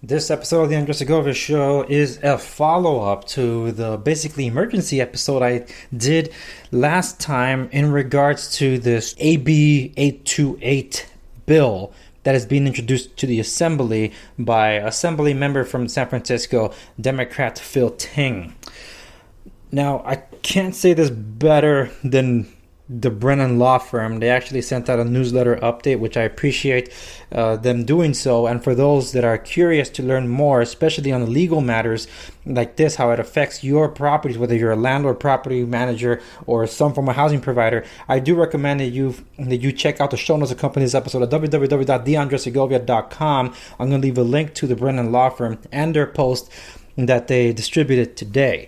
This episode of the Andres Segovia Show is a follow-up to the basically emergency episode I did last time in regards to this AB 828 bill that is being introduced to the Assembly by Assembly member from San Francisco, Democrat Phil Ting. Now, I can't say this better than the Brennan Law Firm. They actually sent out a newsletter update, which I appreciate them doing so. And for those that are curious to learn more, especially on the legal matters like this, how it affects your properties, whether you're a landlord, property manager, or some form of housing provider, I do recommend that you check out the show notes accompanying this episode at www.theandresegovia.com. I'm going to leave a link to the Brennan Law Firm and their post that they distributed today.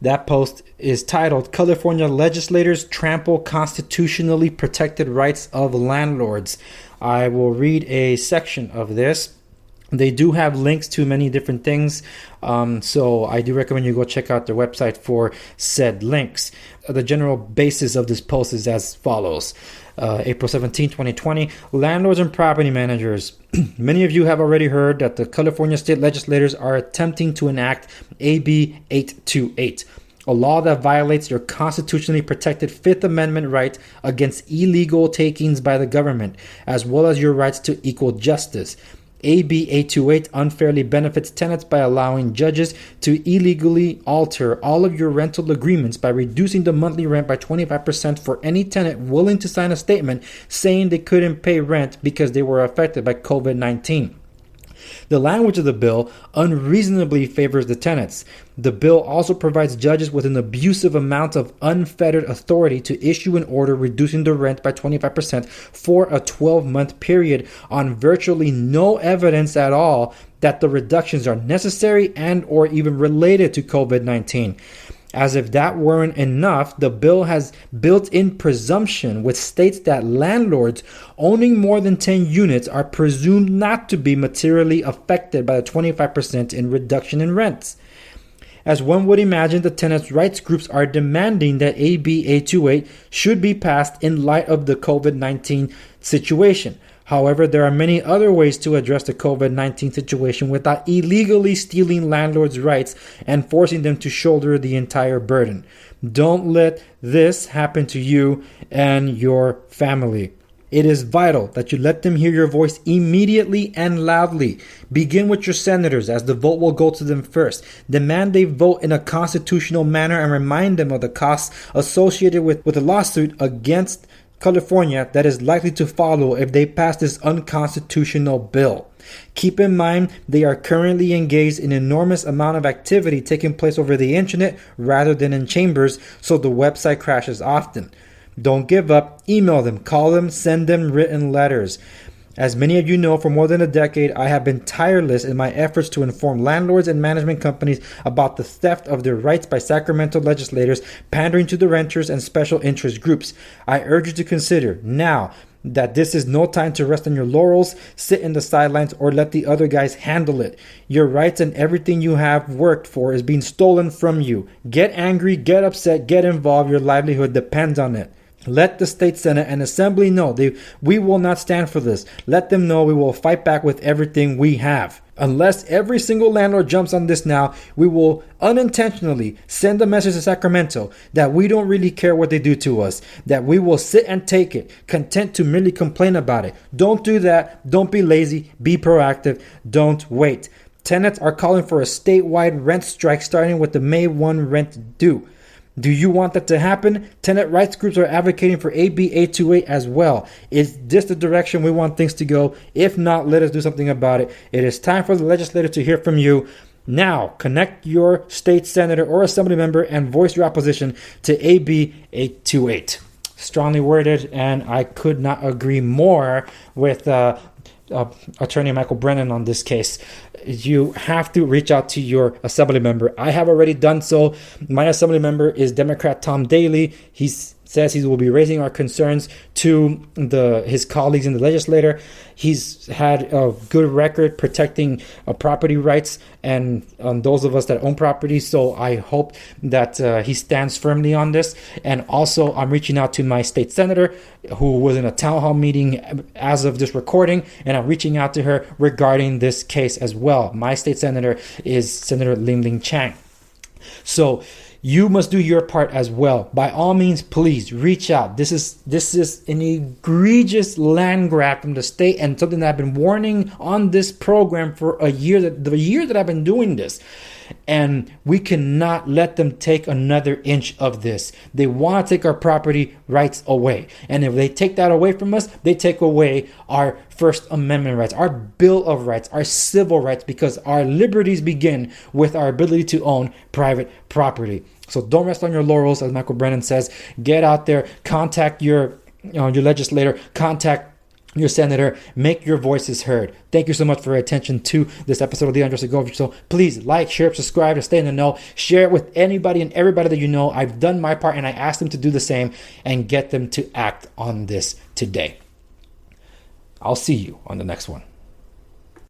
That post is titled, California Legislators Trample Constitutionally Protected Rights of Landlords. I will read a section of this. They do have links to many different things, so I do recommend you go check out their website for said links. The general basis of this post is as follows. April 17, 2020, landlords and property managers. Many of you have already heard that the California state legislators are attempting to enact AB 828, a law that violates your constitutionally protected Fifth Amendment right against illegal takings by the government, as well as your rights to equal justice. AB 828 unfairly benefits tenants by allowing judges to illegally alter all of your rental agreements by reducing the monthly rent by 25% for any tenant willing to sign a statement saying they couldn't pay rent because they were affected by COVID-19. The language of the bill unreasonably favors the tenants. The bill also provides judges with an abusive amount of unfettered authority to issue an order reducing the rent by 25% for a 12-month period on virtually no evidence at all that the reductions are necessary and or even related to COVID-19. As if that weren't enough, the bill has built-in presumption which states that landlords owning more than 10 units are presumed not to be materially affected by the 25% in reduction in rents. As one would imagine, the tenants' rights groups are demanding that AB 828 should be passed in light of the COVID-19 situation. However, there are many other ways to address the COVID-19 situation without illegally stealing landlords' rights and forcing them to shoulder the entire burden. Don't let this happen to you and your family. It is vital that you let them hear your voice immediately and loudly. Begin with your senators, as the vote will go to them first. Demand they vote in a constitutional manner and remind them of the costs associated with a lawsuit against California that is likely to follow if they pass this unconstitutional bill. Keep in mind they are currently engaged in an enormous amount of activity taking place over the internet rather than in chambers, so the website crashes often. Don't give up. Email them, call them, send them written letters. As many of you know, for more than a decade, I have been tireless in my efforts to inform landlords and management companies about the theft of their rights by Sacramento legislators pandering to the renters and special interest groups. I urge you to consider now that this is no time to rest on your laurels, sit in the sidelines, or let the other guys handle it. Your rights and everything you have worked for is being stolen from you. Get angry, get upset, get involved. Your livelihood depends on it. Let the state senate and assembly know we will not stand for this. Let them know we will fight back with everything we have. Unless every single landlord jumps on this now, we will unintentionally send a message to Sacramento that we don't really care what they do to us, that we will sit and take it, content to merely complain about it. Don't do that. Don't be lazy. Be proactive. Don't wait. Tenants are calling for a statewide rent strike starting with the May 1 rent due. Do you want that to happen? Tenant rights groups are advocating for AB 828 as well. Is this the direction we want things to go? If not, let us do something about it. It is time for the legislator to hear from you. Now, connect your state senator or assembly member and voice your opposition to AB 828. Strongly worded, and I could not agree more with Attorney Michael Brennan on this case. You have to reach out to your assembly member. I have already done so. My assembly member is Democrat Tom Daly. He's says he will be raising our concerns to his colleagues in the legislature. He's had a good record protecting property rights and those of us that own property. So I hope that he stands firmly on this. And also, I'm reaching out to my state senator, who was in a town hall meeting as of this recording, and I'm reaching out to her regarding this case as well. My state senator is Senator Ling Chang. So you must do your part as well. By all means, please reach out. This is an egregious land grab from the state, and something that I've been warning on this program for the year that I've been doing this. And we cannot let them take another inch of this. They want to take our property rights away. And if they take that away from us, they take away our First Amendment rights, our Bill of Rights, our civil rights, because our liberties begin with our ability to own private property. So don't rest on your laurels, as Michael Brennan says. get out there, contact your legislator, contact your senator, make your voices heard. Thank you so much for your attention to this episode of the Andres Segovia Show. Please like, share, subscribe to stay in the know. Share it with anybody and everybody that you know. I've done my part, and I ask them to do the same and get them to act on this today. I'll see you on the next one.